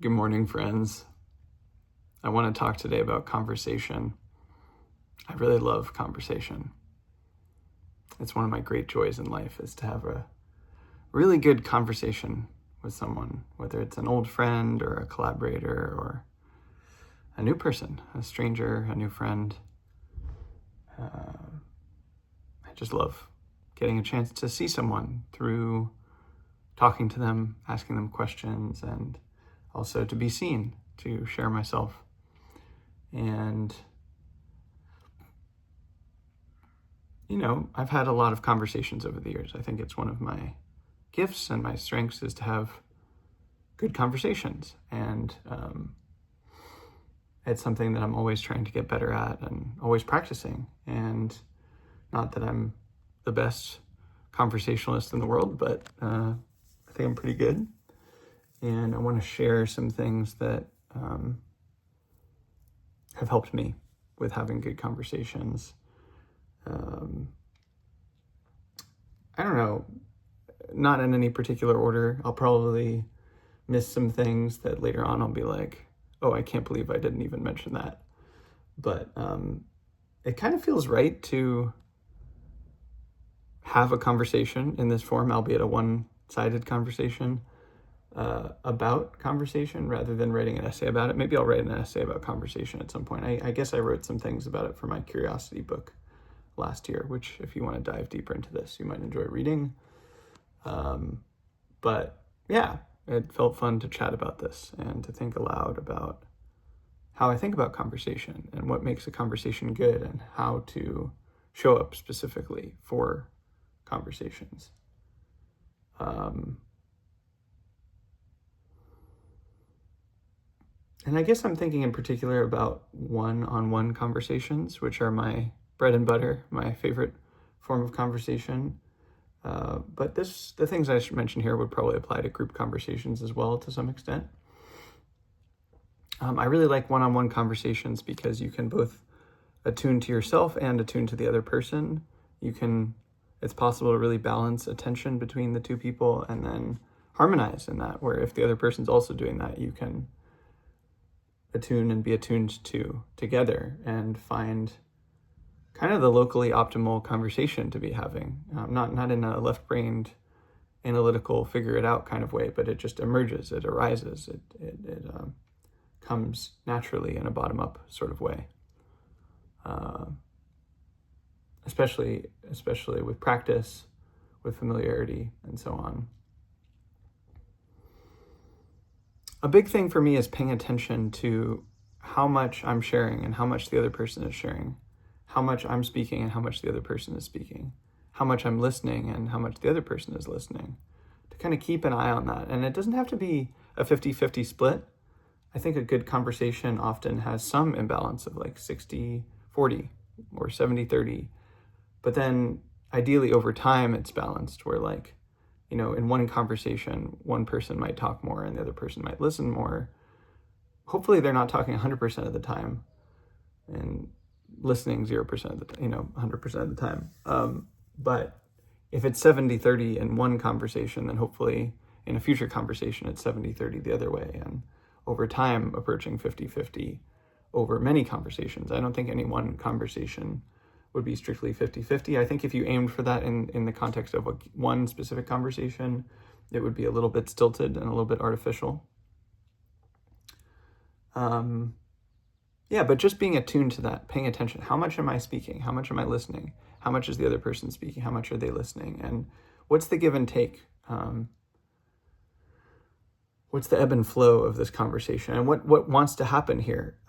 Good morning, friends. I want to talk today about conversation. I really love conversation. It's one of my great joys in life is to have a really good conversation with someone, whether it's an old friend or a collaborator or a new person, a stranger, a new friend. I just love getting a chance to see someone through talking to them, asking them questions, and also to be seen, to share myself. And, I've had a lot of conversations over the years. I think it's one of my gifts and my strengths is to have good conversations. And it's something that I'm always trying to get better at and always practicing. And not that I'm the best conversationalist in the world, but I think I'm pretty good. And I want to share some things that have helped me with having good conversations. I don't know, not in any particular order. I'll probably miss some things that later on I'll be like, oh, I can't believe I didn't even mention that. But it kind of feels right to have a conversation in this form, albeit a one-sided conversation, about conversation rather than writing an essay about it. Maybe I'll write an essay about conversation at some point. I guess I wrote some things about it for my curiosity book last year, which if you want to dive deeper into this, you might enjoy reading. But yeah, it felt fun to chat about this and to think aloud about how I think about conversation and what makes a conversation good and how to show up specifically for conversations. And I guess I'm thinking in particular about one-on-one conversations, which are my bread and butter, my favorite form of conversation. But the things I should mention here would probably apply to group conversations as well to some extent. I really like one-on-one conversations because you can both attune to yourself and attune to the other person. It's possible to really balance attention between the two people and then harmonize in that, where if the other person's also doing that, you can attune and be attuned to together and find kind of the locally optimal conversation to be having. Not in a left-brained, analytical, figure it out kind of way, but it just emerges, it arises, it comes naturally in a bottom-up sort of way. Especially with practice, with familiarity, and so on. A big thing for me is paying attention to how much I'm sharing and how much the other person is sharing, how much I'm speaking and how much the other person is speaking, how much I'm listening and how much the other person is listening, to kind of keep an eye on that. And it doesn't have to be a 50-50 split. I think a good conversation often has some imbalance of like 60-40 or 70-30. But then ideally over time, it's balanced where in one conversation, one person might talk more and the other person might listen more. Hopefully they're not talking 100% of the time and listening 0% of the 100% of the time. But if it's 70-30 in one conversation, then hopefully in a future conversation, it's 70-30 the other way. And over time, approaching 50-50 over many conversations. I don't think any one conversation would be strictly 50-50. I think if you aimed for that in the context of one specific conversation, it would be a little bit stilted and a little bit artificial. But just being attuned to that, paying attention. How much am I speaking? How much am I listening? How much is the other person speaking? How much are they listening? And what's the give and take? What's the ebb and flow of this conversation? And what wants to happen here?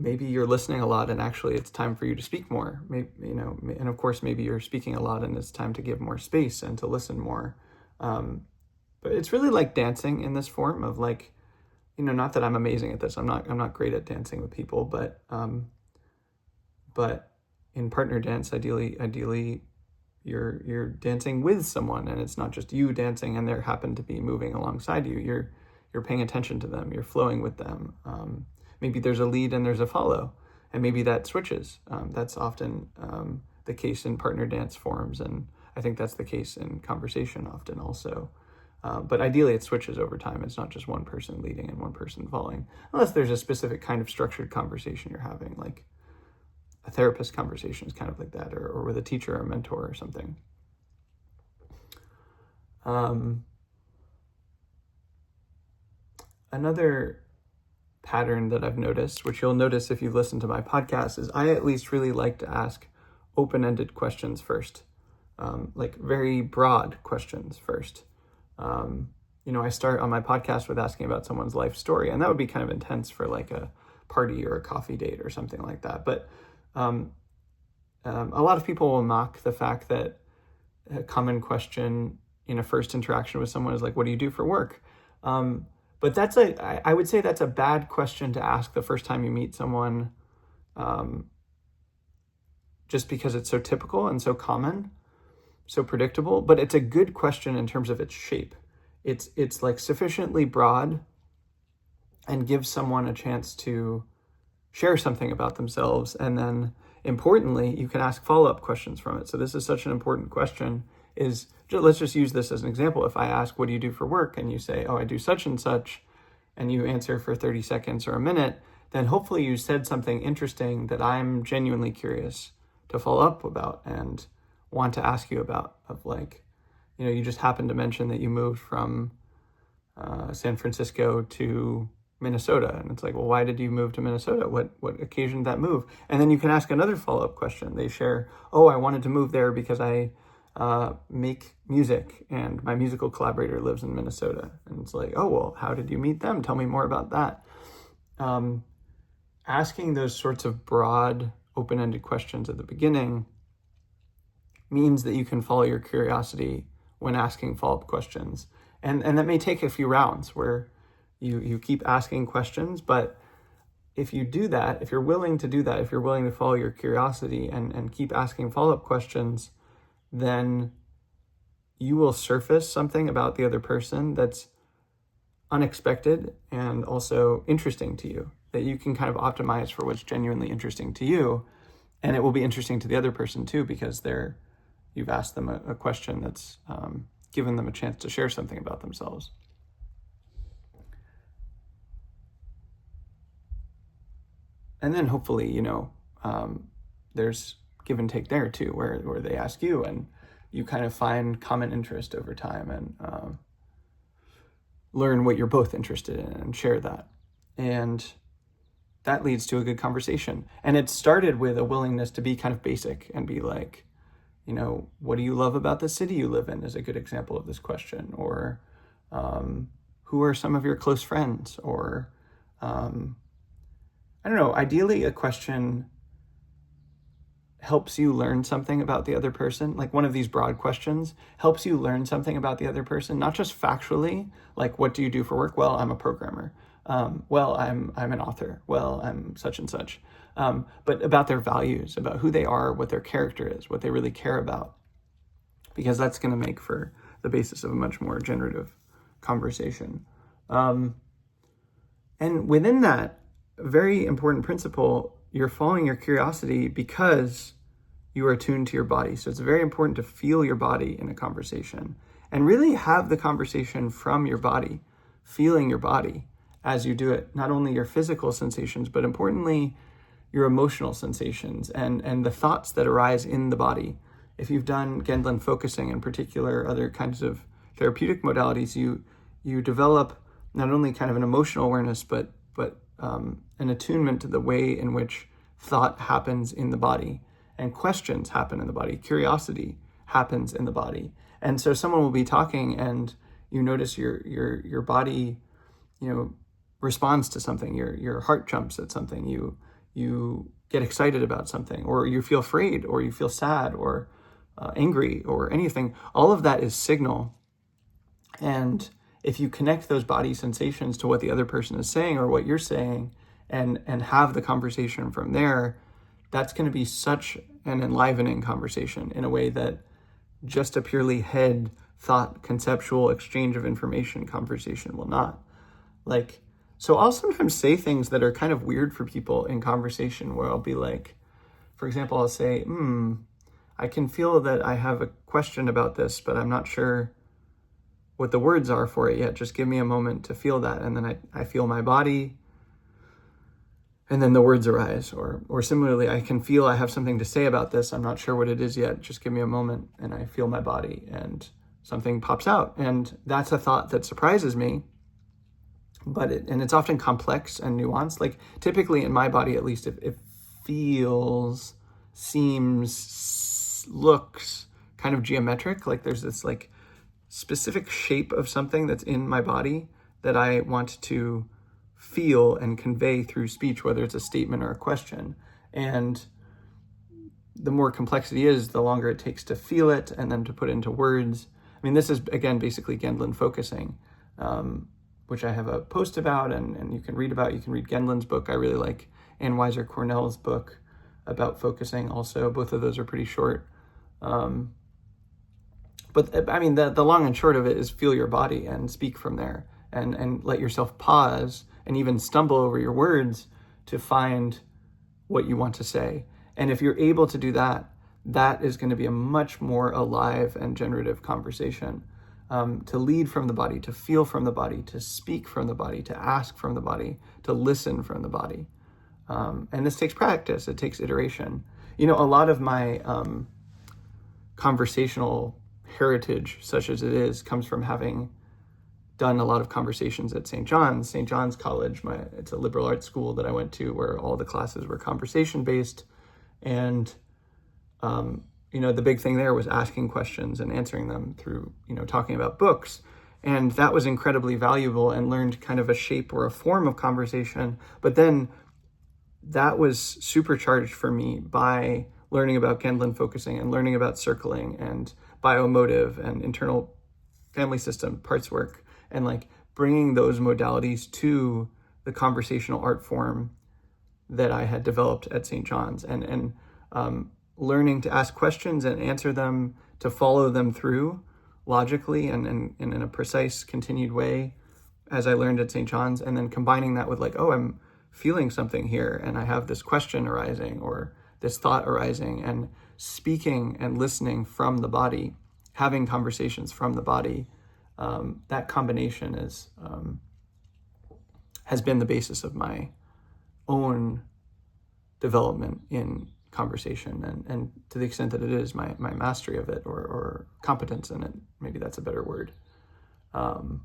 Maybe you're listening a lot and actually it's time for you to speak more. And of course, maybe you're speaking a lot and it's time to give more space and to listen more. But it's really like dancing in this form of not that I'm amazing at this. I'm not great at dancing with people, but in partner dance, ideally you're dancing with someone and it's not just you dancing and they happen to be moving alongside you. You're paying attention to them. You're flowing with them. Maybe there's a lead and there's a follow, and maybe that switches. That's often the case in partner dance forms, and I think that's the case in conversation often also. But ideally it switches over time. It's not just one person leading and one person following, unless there's a specific kind of structured conversation you're having, like a therapist conversation is kind of like that, or with a teacher or a mentor or something. Another pattern that I've noticed, which you'll notice if you've listened to my podcast, is I at least really like to ask open-ended questions first, like very broad questions first. I start on my podcast with asking about someone's life story, and that would be kind of intense for like a party or a coffee date or something like that. But a lot of people will mock the fact that a common question in a first interaction with someone is like, what do you do for work? But I would say that's a bad question to ask the first time you meet someone, just because it's so typical and so common, so predictable. But it's a good question in terms of its shape. It's like sufficiently broad and gives someone a chance to share something about themselves. And then importantly, you can ask follow-up questions from it. So this is such an important question. Let's just use this as an example. If I ask, what do you do for work? And you say, oh, I do such and such, and you answer for 30 seconds or a minute, then hopefully you said something interesting that I'm genuinely curious to follow up about and want to ask you about, of like, you just happened to mention that you moved from San Francisco to Minnesota. And it's like, well, why did you move to Minnesota? What occasioned that move? And then you can ask another follow-up question. They share, oh, I wanted to move there because I make music and my musical collaborator lives in Minnesota. And it's like, oh, well, how did you meet them? Tell me more about that. Asking those sorts of broad, open-ended questions at the beginning means that you can follow your curiosity when asking follow-up questions. And that may take a few rounds where you keep asking questions, but if you do that, if you're willing to do that, if you're willing to follow your curiosity and keep asking follow-up questions, then you will surface something about the other person that's unexpected and also interesting to you, that you can kind of optimize for what's genuinely interesting to you. And it will be interesting to the other person too, because you've asked them a question that's given them a chance to share something about themselves. And then hopefully, there's give and take there too, where they ask you and you kind of find common interest over time and learn what you're both interested in and share that. And that leads to a good conversation. And it started with a willingness to be kind of basic and be like, what do you love about the city you live in is a good example of this question. Or who are some of your close friends? Or I don't know, ideally a question helps you learn something about the other person. Like one of these broad questions helps you learn something about the other person, not just factually, like what do you do for work? Well, I'm a programmer. Well, I'm an author. Well, I'm such and such. But about their values, about who they are, what their character is, what they really care about. Because that's going to make for the basis of a much more generative conversation. And within that very important principle, you're following your curiosity because you are attuned to your body. So it's very important to feel your body in a conversation and really have the conversation from your body, feeling your body as you do it, not only your physical sensations, but importantly, your emotional sensations and the thoughts that arise in the body. If you've done Gendlin focusing, in particular, other kinds of therapeutic modalities, you develop not only kind of an emotional awareness, but an attunement to the way in which thought happens in the body and questions happen in the body, curiosity happens in the body. And so someone will be talking and you notice your body, responds to something, your heart jumps at something, you get excited about something, or you feel afraid, or you feel sad, or angry, or anything. All of that is signal. And if you connect those body sensations to what the other person is saying or what you're saying and have the conversation from there, that's going to be such an enlivening conversation in a way that just a purely head, thought, conceptual exchange of information conversation will not. So I'll sometimes say things that are kind of weird for people in conversation where I'll be like, for example, I'll say, I can feel that I have a question about this, but I'm not sure what the words are for it yet. Just give me a moment to feel that. And then I feel my body, and then the words arise. Or similarly, I can feel I have something to say about this. I'm not sure what it is yet. Just give me a moment, and I feel my body, and something pops out. And that's a thought that surprises me. But it's often complex and nuanced. Like typically in my body, at least, it feels, seems, looks kind of geometric. Like there's this like specific shape of something that's in my body that I want to feel and convey through speech, whether it's a statement or a question. And the more complexity is, the longer it takes to feel it and then to put it into words. I mean, this is, again, basically Gendlin focusing, which I have a post about and you can read about. You can read Gendlin's book. I really like Ann Weiser Cornell's book about focusing also. Both of those are pretty short. But I mean, the long and short of it is feel your body and speak from there, and let yourself pause and even stumble over your words to find what you want to say. And if you're able to do that, that is going to be a much more alive and generative conversation. To lead from the body, to feel from the body, to speak from the body, to ask from the body, to listen from the body. And this takes practice. It takes iteration. A lot of my conversational heritage, such as it is, comes from having done a lot of conversations at St. John's College. It's a liberal arts school that I went to where all the classes were conversation based. And, the big thing there was asking questions and answering them through, talking about books. And that was incredibly valuable and learned kind of a shape or a form of conversation. But then that was supercharged for me by learning about Gendlin focusing and learning about circling and biomotive and internal family system parts work, and like bringing those modalities to the conversational art form that I had developed at St. John's, and learning to ask questions and answer them, to follow them through logically and in a precise, continued way, as I learned at St. John's, and then combining that with like, oh, I'm feeling something here, and I have this question arising or this thought arising, and speaking and listening from the body, having conversations from the body. That combination has been the basis of my own development in conversation, and to the extent that it is my mastery of it or competence in it, maybe that's a better word. And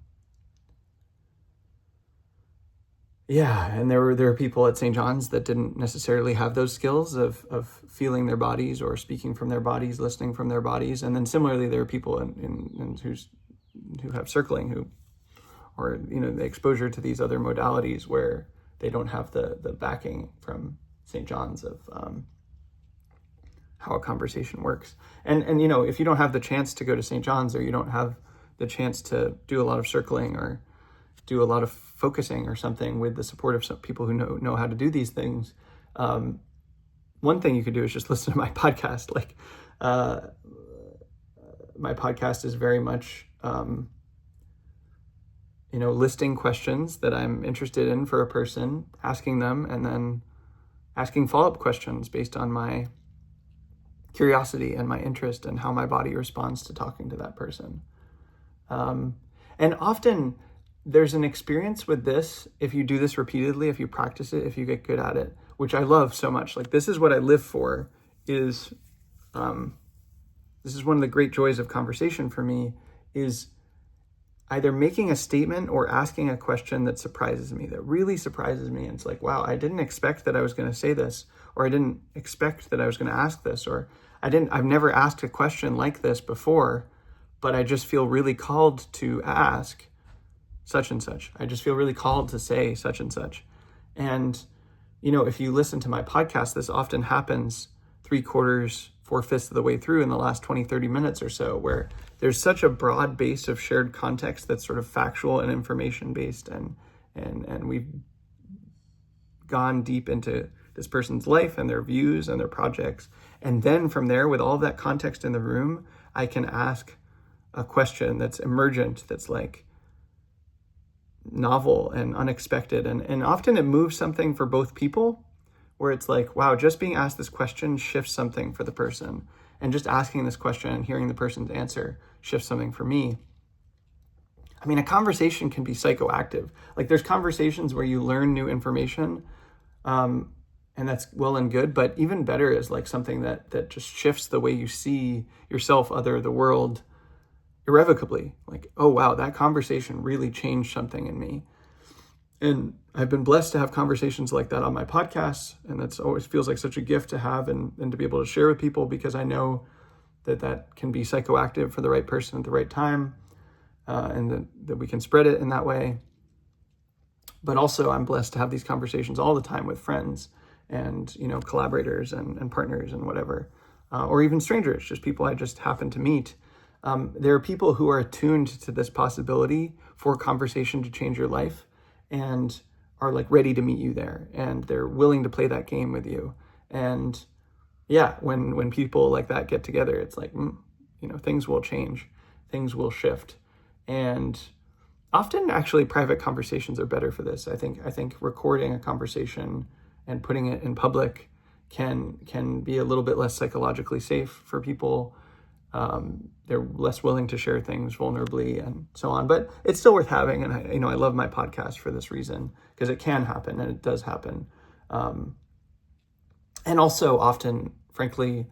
there are people at St. John's that didn't necessarily have those skills of feeling their bodies or speaking from their bodies, listening from their bodies. And then similarly, there are people who have circling or the exposure to these other modalities where they don't have the backing from St. John's of how a conversation works. And if you don't have the chance to go to St. John's, or you don't have the chance to do a lot of circling or do a lot of focusing or something with the support of some people who know how to do these things, one thing you could do is just listen to my podcast. Like my podcast is very much listing questions that I'm interested in for a person, asking them, and then asking follow-up questions based on my curiosity and my interest and how my body responds to talking to that person. And often there's an experience with this, if you do this repeatedly, if you practice it, if you get good at it, which I love so much. Like this is what I live for, is this is one of the great joys of conversation for me, is either making a statement or asking a question that surprises me, that really surprises me. And it's like, wow, I didn't expect that I was going to say this, or I didn't expect that I was going to ask this, or I've never asked a question like this before, but I just feel really called to ask such and such. I just feel really called to say such and such. And, if you listen to my podcast, this often happens 3/4, 4/5 of the way through in the last 20, 30 minutes or so, where there's such a broad base of shared context that's sort of factual and information based. And we've gone deep into this person's life and their views and their projects. And then from there, with all of that context in the room, I can ask a question that's emergent, that's like novel and unexpected. And often it moves something for both people, where it's like, wow, just being asked this question shifts something for the person. And just asking this question and hearing the person's answer shifts something for me. I mean, a conversation can be psychoactive. Like there's conversations where you learn new information, and that's well and good, but even better is like something that just shifts the way you see yourself, the world, irrevocably. Like, oh wow, that conversation really changed something in me. And I've been blessed to have conversations like that on my podcast, and that's always feels like such a gift to have and to be able to share with people, because I know that can be psychoactive for the right person at the right time, and that we can spread it in that way. But also I'm blessed to have these conversations all the time with friends and, collaborators and partners and whatever, or even strangers, just people I just happen to meet. There are people who are attuned to this possibility for conversation to change your life and are like ready to meet you there, and they're willing to play that game with you. And yeah, when people like that get together, it's like, things will change, things will shift. And often actually private conversations are better for this. I think recording a conversation and putting it in public can be a little bit less psychologically safe for people. They're less willing to share things vulnerably and so on, but it's still worth having. And I love my podcast for this reason, because it can happen and it does happen. And also often the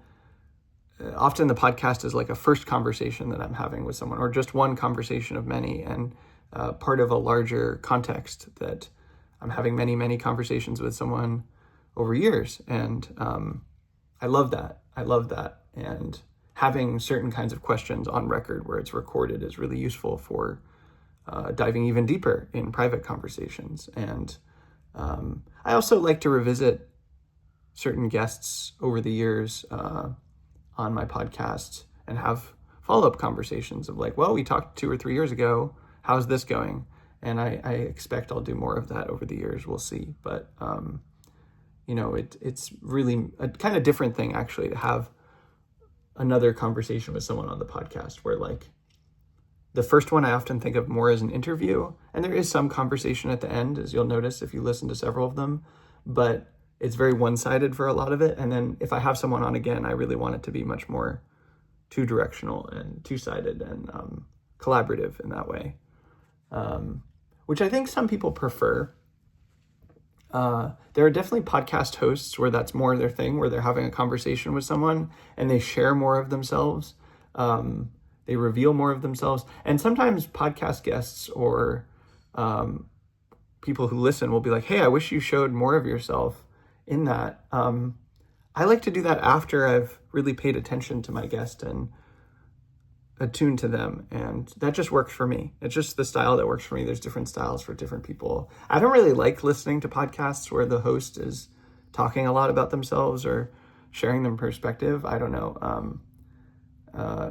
podcast is like a first conversation that I'm having with someone, or just one conversation of many, and part of a larger context that I'm having many, many conversations with someone over years. And I love that. And having certain kinds of questions on record where it's recorded is really useful for diving even deeper in private conversations. And I also like to revisit certain guests over the years on my podcast and have follow-up conversations of like, well, we talked 2 or 3 years ago, how's this going? And I expect I'll do more of that over the years. We'll see. But, it's really a kind of different thing actually to have another conversation with someone on the podcast, where like the first one I often think of more as an interview, and there is some conversation at the end, as you'll notice if you listen to several of them, but it's very one-sided for a lot of it. And then if I have someone on again, I really want it to be much more two-directional and two-sided and collaborative in that way, which I think some people prefer. There are definitely podcast hosts where that's more their thing, where they're having a conversation with someone and they share more of themselves. They reveal more of themselves. And sometimes podcast guests or people who listen will be like, hey, I wish you showed more of yourself in that. I like to do that after I've really paid attention to my guest and attuned to them, and that just works for me. It's just the style that works for me. There's different styles for different people. I don't really like listening to podcasts where the host is talking a lot about themselves or sharing their perspective. I don't know.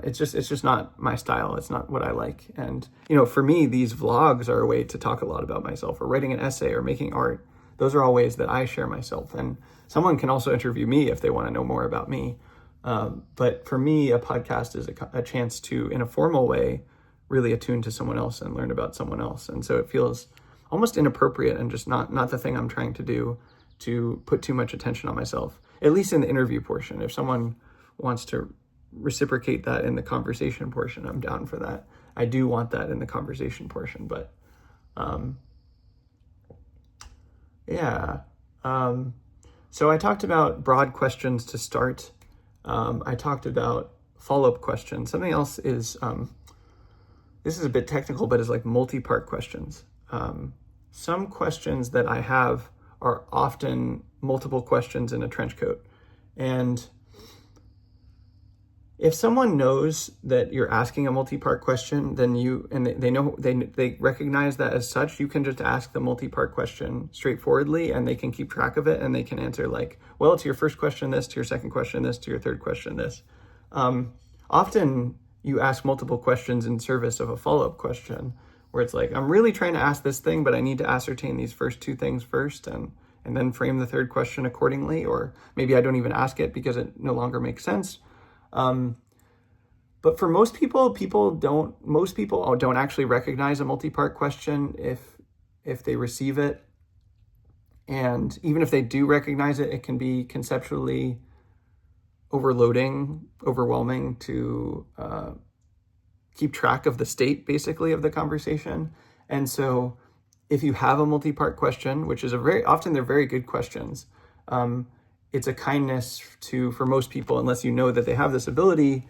It's just not my style. It's not what I like. And for me, these vlogs are a way to talk a lot about myself, or writing an essay, or making art. Those are all ways that I share myself, and someone can also interview me if they want to know more about me. But for me, a podcast is a chance to, in a formal way, really attune to someone else and learn about someone else. And so it feels almost inappropriate and just not the thing I'm trying to do, to put too much attention on myself, at least in the interview portion. If someone wants to reciprocate that in the conversation portion, I'm down for that. I do want that in the conversation portion, but so I talked about broad questions to start. I talked about follow-up questions. Something else is, this is a bit technical, but it's like multi-part questions. Some questions that I have are often multiple questions in a trench coat. And if someone knows that you're asking a multi-part question, then they recognize that as such, you can just ask the multi-part question straightforwardly, and they can keep track of it, and they can answer like, well, to your first question this, to your second question this, to your third question this. Often you ask multiple questions in service of a follow-up question, where it's like, I'm really trying to ask this thing, but I need to ascertain these first two things first, and then frame the third question accordingly. Or maybe I don't even ask it because it no longer makes sense. But for most people don't actually recognize a multi-part question if they receive it. And even if they do recognize it, it can be conceptually overwhelming to keep track of the state, basically, of the conversation. And so if you have a multi-part question, which is often they're very good questions, it's a kindness for most people, unless you know that they have this ability,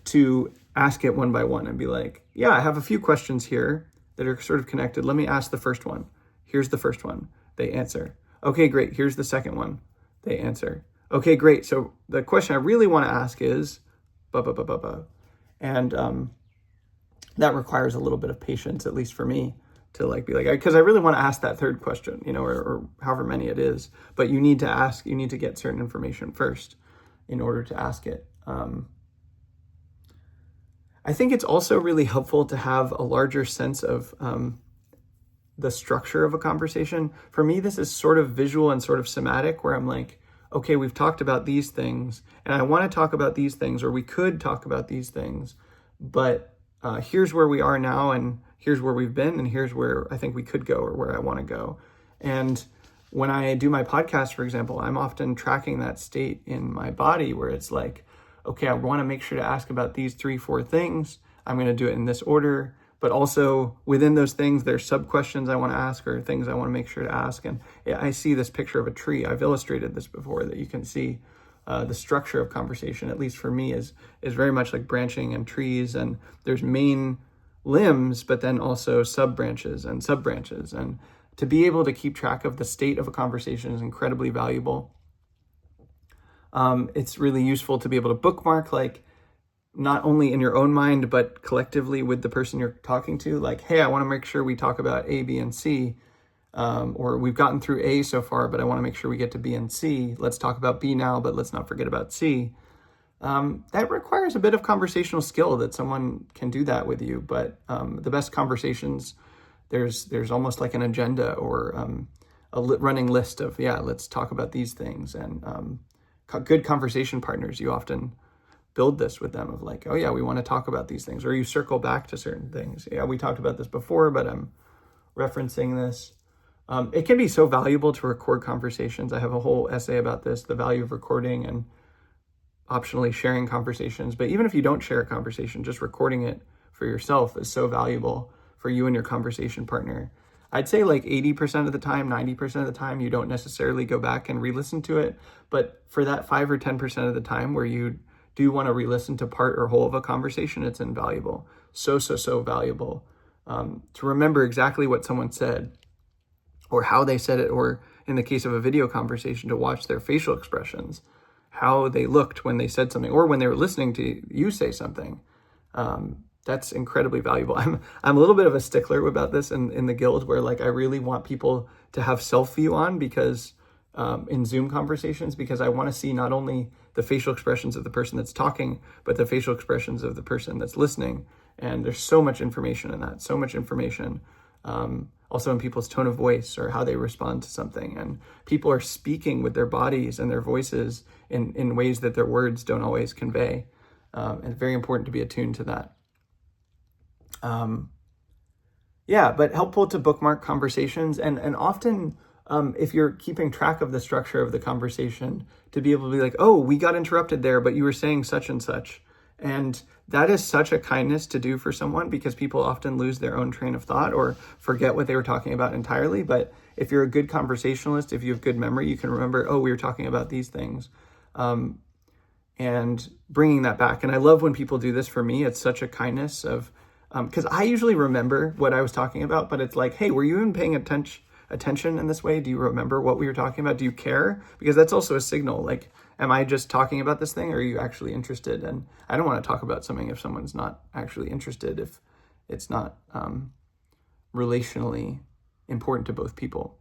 to ask it one by one and be like, yeah, I have a few questions here that are sort of connected. Let me ask the first one. Here's the first one. They answer. Okay, great. Here's the second one. They answer. Okay, great. So the question I really want to ask is, ba ba ba ba ba. And that requires a little bit of patience, at least for me, to like be like, because I really want to ask that third question, or however many it is. But you need to get certain information first in order to ask it. I think it's also really helpful to have a larger sense of the structure of a conversation. For me, this is sort of visual and sort of somatic, where I'm like, okay, we've talked about these things, and I want to talk about these things, or we could talk about these things, but here's where we are now, and here's where we've been, and here's where I think we could go, or where I want to go. And when I do my podcast, for example, I'm often tracking that state in my body where it's like, okay, I want to make sure to ask about these 3-4 things. I'm going to do it in this order, but also within those things, there's sub-questions I want to ask, or things I want to make sure to ask. And I see this picture of a tree. I've illustrated this before, that you can see the structure of conversation, at least for me, is very much like branching and trees. And there's main limbs, but then also sub-branches and sub-branches. And to be able to keep track of the state of a conversation is incredibly valuable. It's really useful to be able to bookmark, like, not only in your own mind, but collectively with the person you're talking to. Like, hey, I want to make sure we talk about A, B, and C. Or we've gotten through A so far, but I want to make sure we get to B and C. Let's talk about B now, but let's not forget about C. That requires a bit of conversational skill that someone can do that with you. But the best conversations, there's almost like an agenda, or a running list of, let's talk about these things. And good conversation partners, you often build this with them of like, oh yeah, we want to talk about these things, or you circle back to certain things. Yeah, we talked about this before, but I'm referencing this. It can be so valuable to record conversations. I have a whole essay about this, the value of recording and optionally sharing conversations. But even if you don't share a conversation, just recording it for yourself is so valuable for you and your conversation partner. I'd say like 80% of the time, 90% of the time, you don't necessarily go back and re-listen to it. But for that 5 or 10% of the time where you do want to re-listen to part or whole of a conversation, it's invaluable. So valuable to remember exactly what someone said, or how they said it, or in the case of a video conversation, to watch their facial expressions, how they looked when they said something, or when they were listening to you say something. That's incredibly valuable. I'm a little bit of a stickler about this in the Guild, where like I really want people to have self-view on, because in Zoom conversations, because I want to see not only the facial expressions of the person that's talking, but the facial expressions of the person that's listening. And there's so much information in that, so much information. Also in people's tone of voice, or how they respond to something. And people are speaking with their bodies and their voices in ways that their words don't always convey. And it's very important to be attuned to that. But helpful to bookmark conversations, and often if you're keeping track of the structure of the conversation, to be able to be like, oh, we got interrupted there, but you were saying such and such. And that is such a kindness to do for someone, because people often lose their own train of thought or forget what they were talking about entirely. But if you're a good conversationalist, if you have good memory, you can remember, oh, we were talking about these things, and bringing that back. And I love when people do this for me. It's such a kindness of, because I usually remember what I was talking about, but it's like, hey, were you even paying attention in this way? Do you remember what we were talking about? Do you care? Because that's also a signal. Like, am I just talking about this thing, or are you actually interested? And I don't want to talk about something if someone's not actually interested, if it's not relationally important to both people.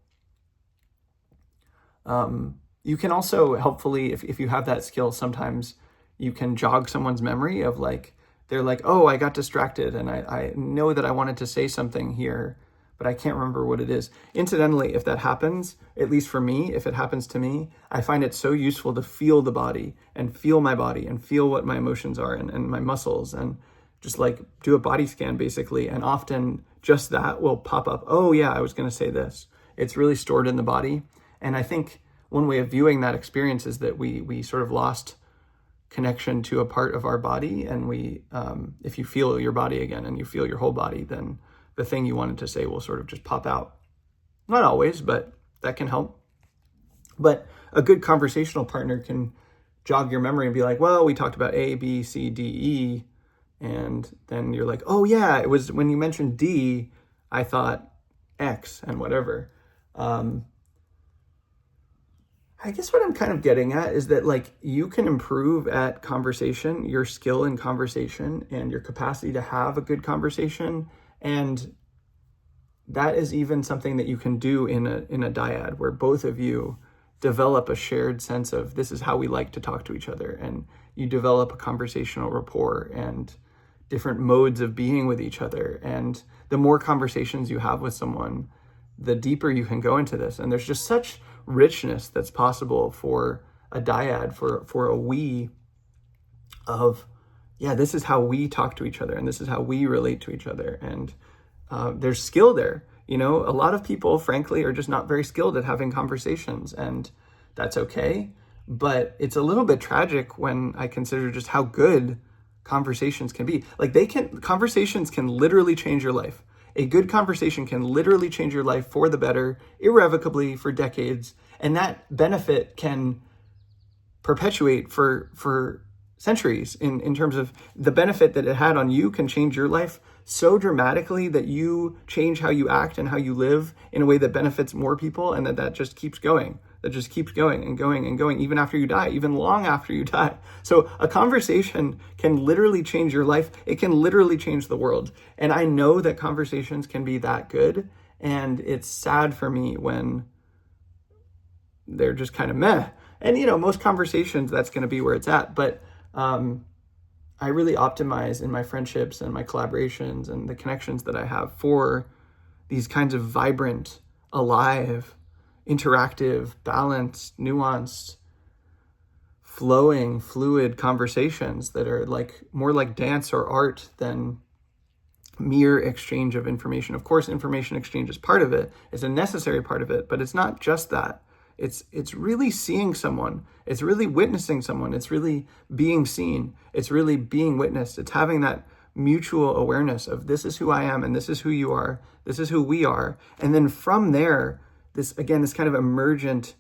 You can also helpfully, if you have that skill, sometimes you can jog someone's memory of like, they're like, oh, I got distracted, and I know that I wanted to say something here, but I can't remember what it is. Incidentally, if that happens, at least for me, if it happens to me, I find it so useful to feel the body, and feel my body, and feel what my emotions are, and my muscles, and just like do a body scan basically. And often just that will pop up. Oh yeah, I was going to say this. It's really stored in the body. And I think one way of viewing that experience is that we sort of lost connection to a part of our body, and if you feel your body again and you feel your whole body, then the thing you wanted to say will sort of just pop out. Not always, but that can help. But a good conversational partner can jog your memory and be like, well, we talked about A, B, C, D, E, and then you're like, oh yeah, it was when you mentioned D, I thought X and whatever. I guess what I'm kind of getting at is that like you can improve at conversation, your skill in conversation and your capacity to have a good conversation. And that is even something that you can do in a dyad where both of you develop a shared sense of this is how we like to talk to each other. And you develop a conversational rapport and different modes of being with each other. And the more conversations you have with someone, the deeper you can go into this. And there's just such richness that's possible for a dyad, for a we of, yeah, this is how we talk to each other and this is how we relate to each other. And there's skill there. You know, a lot of people, frankly, are just not very skilled at having conversations, and that's okay. But it's a little bit tragic when I consider just how good conversations can be. Like conversations can literally change your life. A good conversation can literally change your life for the better, irrevocably for decades. And that benefit can perpetuate for centuries in terms of the benefit that it had on you can change your life so dramatically that you change how you act and how you live in a way that benefits more people, and that just keeps going. That just keeps going and going and going, even after you die, even long after you die. So a conversation can literally change your life. It can literally change the world. And I know that conversations can be that good. And it's sad for me when they're just kind of meh. And, you know, most conversations, that's going to be where it's at. But I really optimize in my friendships and my collaborations and the connections that I have for these kinds of vibrant, alive, interactive, balanced, nuanced, flowing, fluid conversations that are like more like dance or art than mere exchange of information. Of course, information exchange is part of it. It's a necessary part of it, but it's not just that. It's really seeing someone. It's really witnessing someone. It's really being seen. It's really being witnessed. It's having that mutual awareness of this is who I am and this is who you are. This is who we are. And then from there, this kind of emergent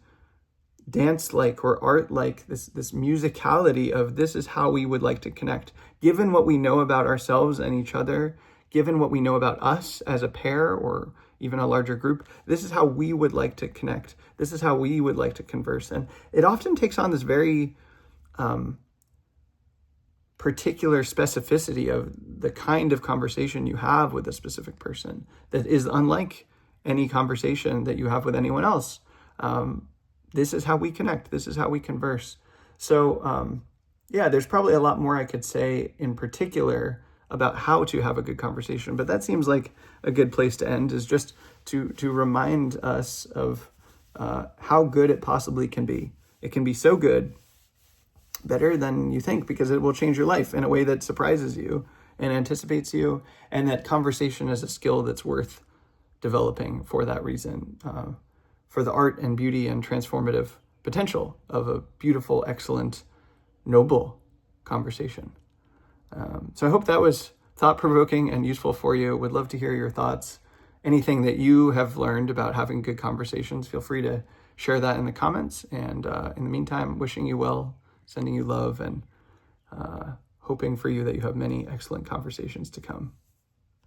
dance-like or art-like, this musicality of this is how we would like to connect. Given what we know about ourselves and each other, given what we know about us as a pair or even a larger group, this is how we would like to connect. This is how we would like to converse. And it often takes on this very particular specificity of the kind of conversation you have with a specific person that is unlike any conversation that you have with anyone else. This is how we connect. This is how we converse. So there's probably a lot more I could say in particular about how to have a good conversation, but that seems like a good place to end, is just to remind us of how good it possibly can be. It can be so good, better than you think, because it will change your life in a way that surprises you and anticipates you, and that conversation is a skill that's worth developing for that reason, for the art and beauty and transformative potential of a beautiful, excellent, noble conversation. So I hope that was thought-provoking and useful for you. Would love to hear your thoughts. Anything that you have learned about having good conversations, feel free to share that in the comments. And in the meantime, wishing you well, sending you love, and hoping for you that you have many excellent conversations to come.